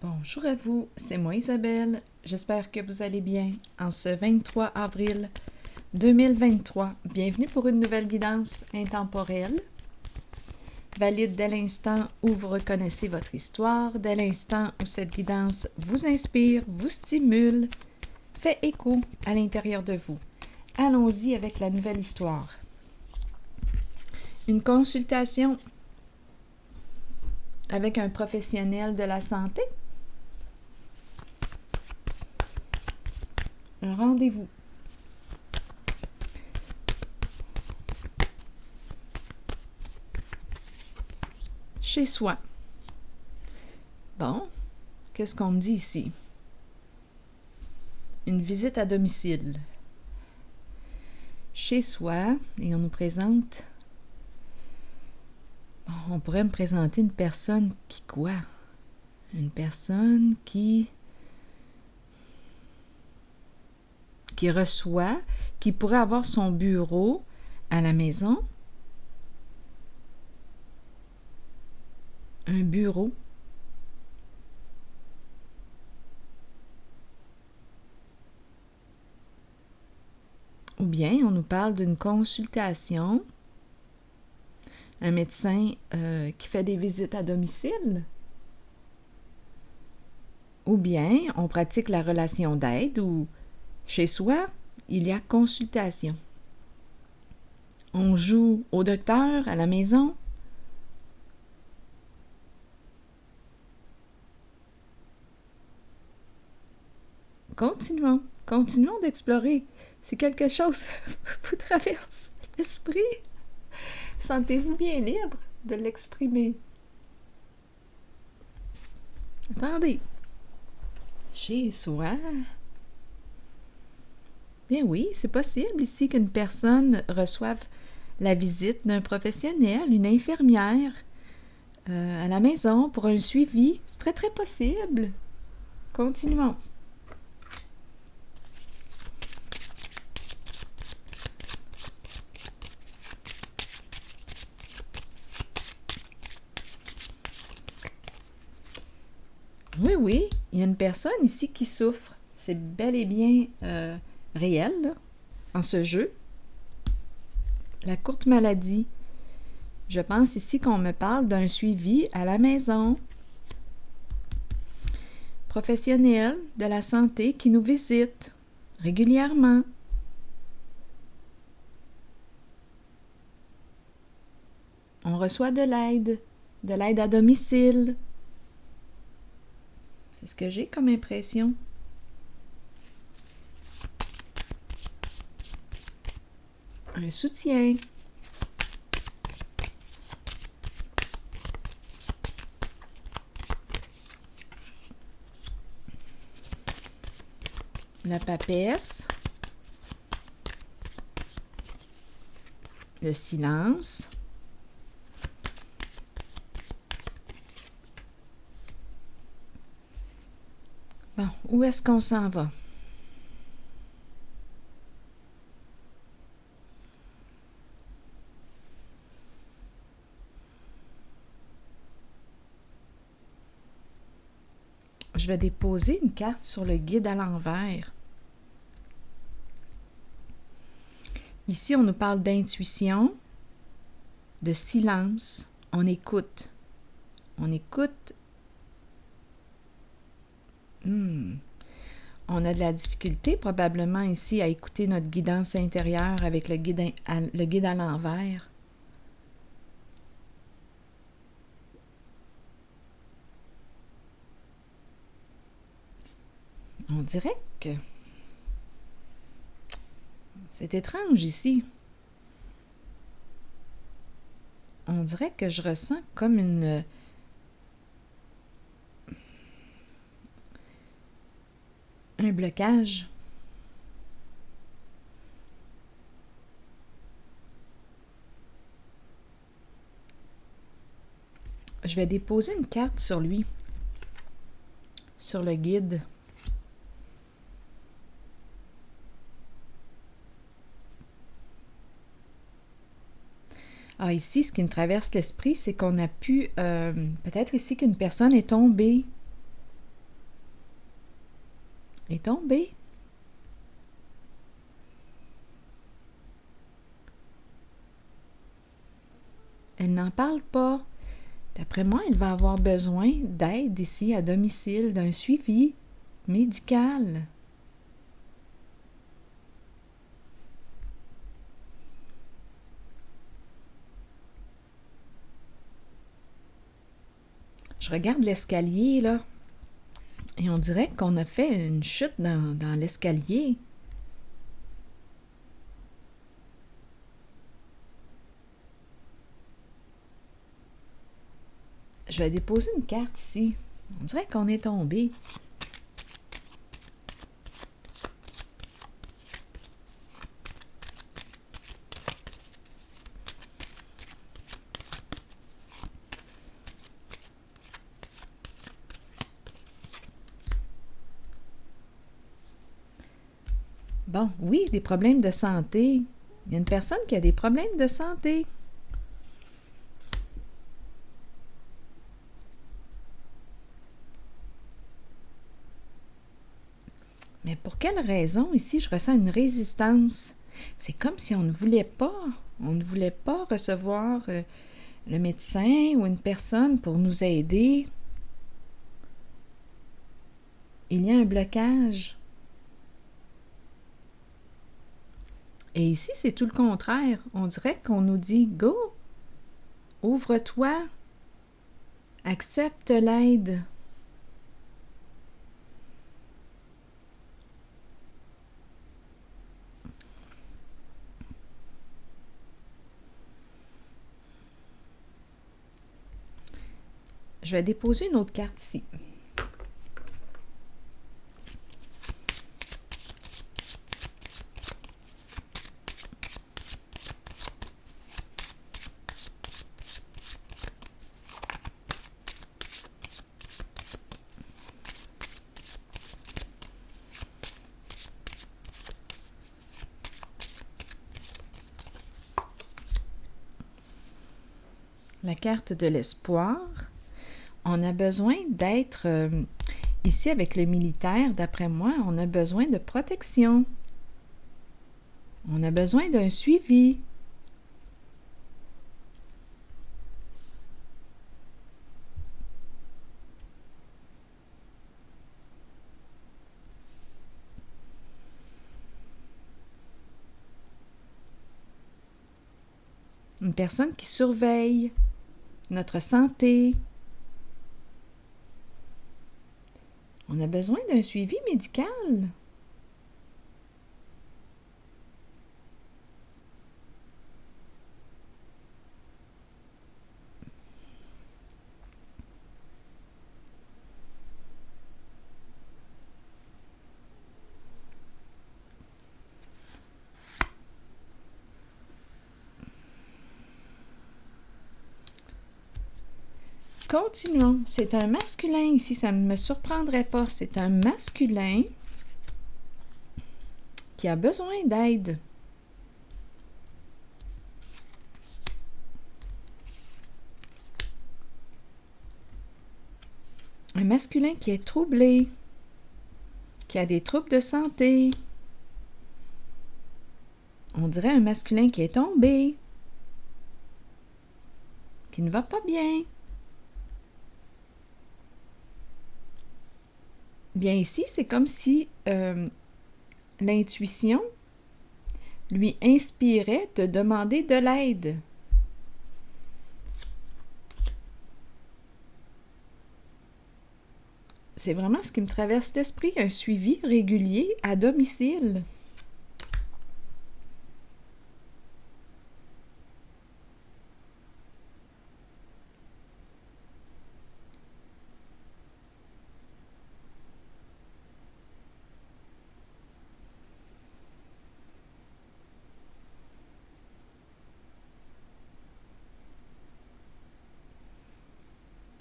Bonjour à vous, c'est moi Isabelle. J'espère que vous allez bien en ce 23 avril 2023. Bienvenue pour une nouvelle guidance intemporelle. Valide dès l'instant où vous reconnaissez votre histoire, dès l'instant où cette guidance vous inspire, vous stimule, fait écho à l'intérieur de vous. Allons-y avec la nouvelle histoire. Une consultation avec un professionnel de la santé. Un rendez-vous. Chez soi. Bon, qu'est-ce qu'on me dit ici? Une visite à domicile. Chez soi, et on nous présente... Bon, on pourrait me présenter une personne qui quoi? Une personne qui reçoit, qui pourrait avoir son bureau à la maison. Un bureau. Ou bien on nous parle d'une consultation. Un médecin qui fait des visites à domicile. Ou bien on pratique la relation d'aide où chez soi, il y a consultation. On joue au docteur à la maison. Continuons d'explorer. Si quelque chose vous traverse l'esprit, sentez-vous bien libre de l'exprimer. Attendez. Chez soi. Bien oui, c'est possible ici qu'une personne reçoive la visite d'un professionnel, une infirmière, à la maison pour un suivi. C'est très très possible. Continuons. Oui, il y a une personne ici qui souffre. C'est bel et bien réel, là, en ce jeu. La courte maladie. Je pense ici qu'on me parle d'un suivi à la maison. Professionnel de la santé qui nous visite régulièrement. On reçoit de l'aide à domicile. C'est ce que j'ai comme impression. Un soutien. La papesse. Le silence. Bon, où est-ce qu'on s'en va? Je vais déposer une carte sur le guide à l'envers. Ici, on nous parle d'intuition, de silence. On écoute. On écoute. On a de la difficulté probablement ici à écouter notre guidance intérieure avec le guide à l'envers. On dirait que c'est étrange ici. On dirait que je ressens comme un blocage. Je vais déposer une carte sur lui, sur le guide. Ah, ici, ce qui me traverse l'esprit, c'est qu'on a pu, peut-être ici qu'une personne est tombée est tombée. Elle n'en parle pas. D'après moi, elle va avoir besoin d'aide ici à domicile, d'un suivi médical. Je regarde l'escalier, là, et on dirait qu'on a fait une chute dans l'escalier. Je vais déposer une carte ici. On dirait qu'on est tombé. Bon, oui, des problèmes de santé. Il y a une personne qui a des problèmes de santé. Mais pour quelle raison ici je ressens une résistance? C'est comme si on ne voulait pas recevoir le médecin ou une personne pour nous aider. Il y a un blocage. Et ici, c'est tout le contraire. On dirait qu'on nous dit « Go! Ouvre-toi! Accepte l'aide! » Je vais déposer une autre carte ici. La carte de l'espoir. On a besoin d'être ici avec le militaire, d'après moi, on a besoin de protection. On a besoin d'un suivi. Une personne qui surveille notre santé. On a besoin d'un suivi médical. Continuons. C'est un masculin ici, ça ne me surprendrait pas. C'est un masculin qui a besoin d'aide. Un masculin qui est troublé, qui a des troubles de santé. On dirait un masculin qui est tombé, qui ne va pas bien. Bien ici, c'est comme si l'intuition lui inspirait de demander de l'aide. C'est vraiment ce qui me traverse l'esprit, un suivi régulier à domicile.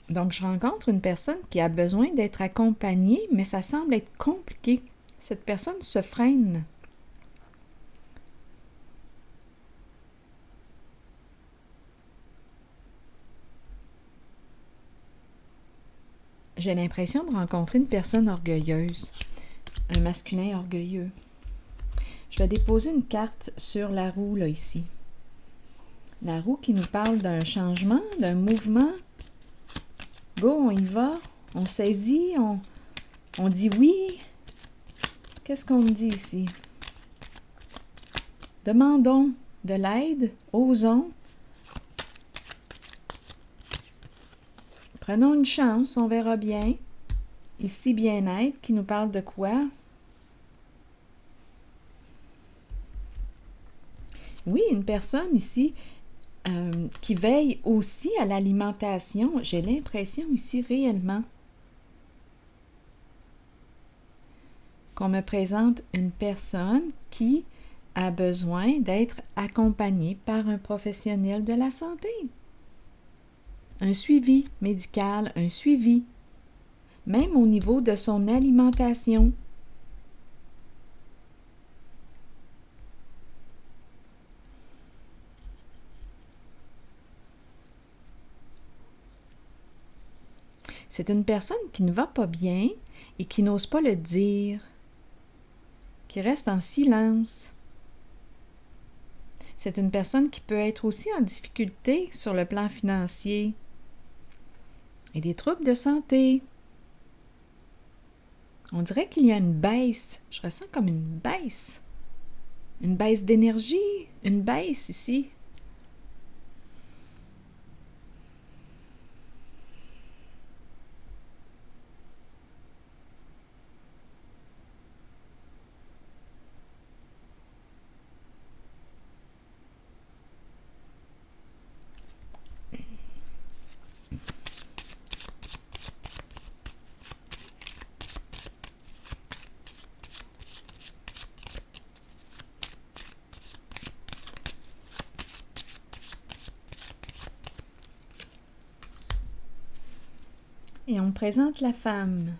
Donc, je rencontre une personne qui a besoin d'être accompagnée, mais ça semble être compliqué. Cette personne se freine. J'ai l'impression de rencontrer une personne orgueilleuse. un masculin orgueilleux. Je vais déposer une carte sur la roue, là, ici. La roue qui nous parle d'un changement, d'un mouvement. Go, on y va, on saisit, on dit oui. Qu'est-ce qu'on dit ici? Demandons de l'aide, osons. Prenons une chance, on verra bien. Ici, bien-être, qui nous parle de quoi? Oui, une personne ici qui veille aussi à l'alimentation. J'ai l'impression ici réellement qu'on me présente une personne qui a besoin d'être accompagnée par un professionnel de la santé. Un suivi médical, un suivi, même au niveau de son alimentation. C'est une personne qui ne va pas bien et qui n'ose pas le dire, qui reste en silence. C'est une personne qui peut être aussi en difficulté sur le plan financier et des troubles de santé. On dirait qu'il y a une baisse. Je ressens comme une baisse d'énergie, une baisse ici. Et on présente la femme.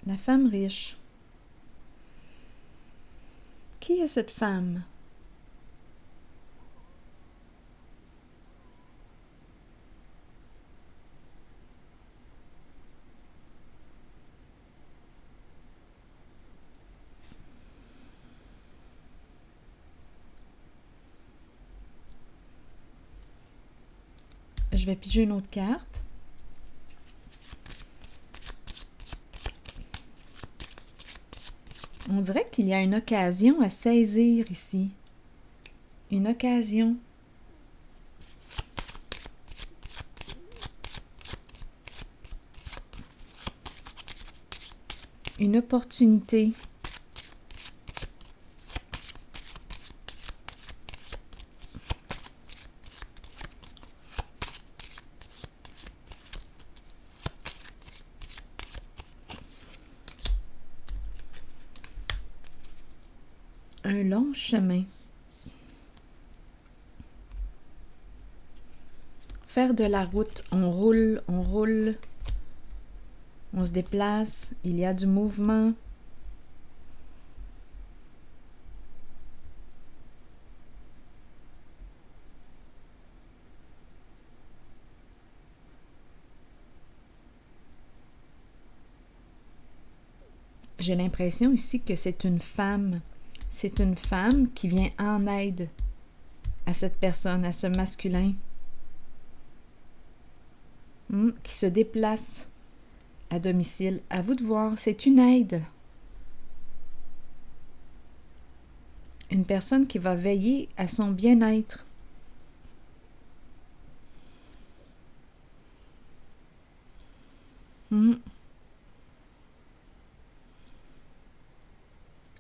La femme riche. Qui est cette femme? Je vais piger une autre carte. On dirait qu'il y a une occasion à saisir ici. Une occasion. Une opportunité. Un long chemin. Faire de la route, on roule, on se déplace, il y a du mouvement. J'ai l'impression ici que c'est une femme. C'est une femme qui vient en aide à cette personne, à ce masculin, qui se déplace à domicile. À vous de voir, c'est une aide. Une personne qui va veiller à son bien-être.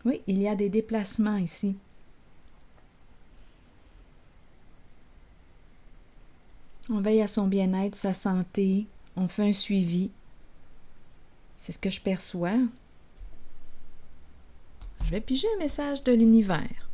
Oui, il y a des déplacements ici. On veille à son bien-être, sa santé, on fait un suivi. C'est ce que je perçois. Je vais piger un message de l'univers.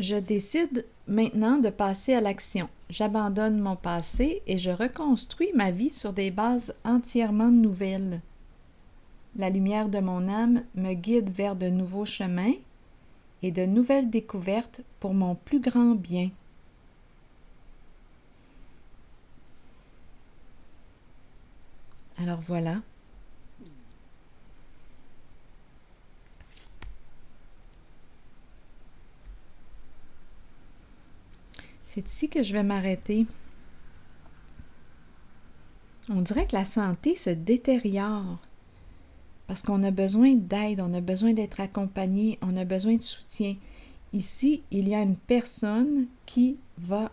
Je décide maintenant de passer à l'action. J'abandonne mon passé et je reconstruis ma vie sur des bases entièrement nouvelles. La lumière de mon âme me guide vers de nouveaux chemins et de nouvelles découvertes pour mon plus grand bien. Alors voilà. C'est ici que je vais m'arrêter. On dirait que la santé se détériore parce qu'on a besoin d'aide, on a besoin d'être accompagné, on a besoin de soutien. Ici, il y a une personne qui va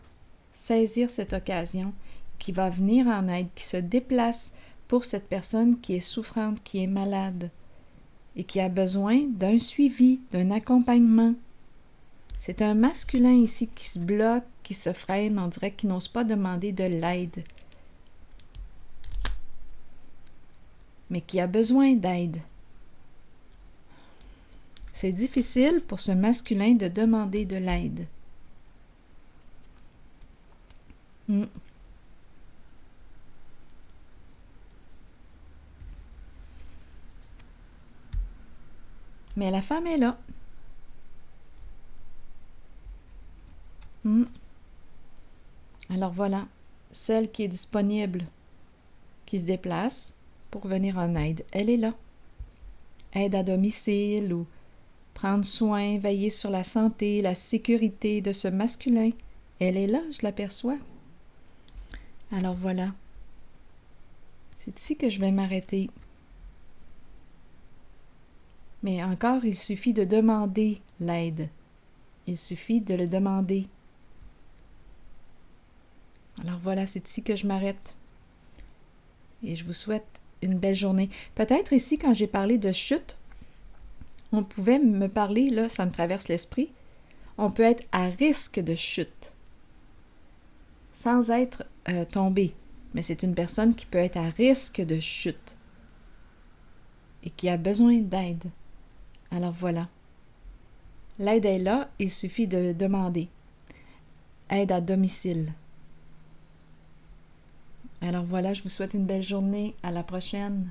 saisir cette occasion, qui va venir en aide, qui se déplace pour cette personne qui est souffrante, qui est malade et qui a besoin d'un suivi, d'un accompagnement. C'est un masculin ici qui se bloque, qui se freine, on dirait qu'il n'ose pas demander de l'aide, mais qui a besoin d'aide. C'est difficile pour ce masculin de demander de l'aide. Mais la femme est là. Alors voilà, celle qui est disponible, qui se déplace pour venir en aide, elle est là. Aide à domicile ou prendre soin, veiller sur la santé, la sécurité de ce masculin. Elle est là, je l'aperçois. Alors voilà. C'est ici que je vais m'arrêter. Mais encore, il suffit de demander l'aide. Il suffit de le demander. Alors voilà, c'est ici que je m'arrête. Et je vous souhaite une belle journée. Peut-être ici, quand j'ai parlé de chute, on pouvait me parler, là, ça me traverse l'esprit, on peut être à risque de chute, sans être tombé. Mais c'est une personne qui peut être à risque de chute et qui a besoin d'aide. Alors voilà. L'aide est là, il suffit de demander. Aide à domicile. Alors voilà, je vous souhaite une belle journée. À la prochaine.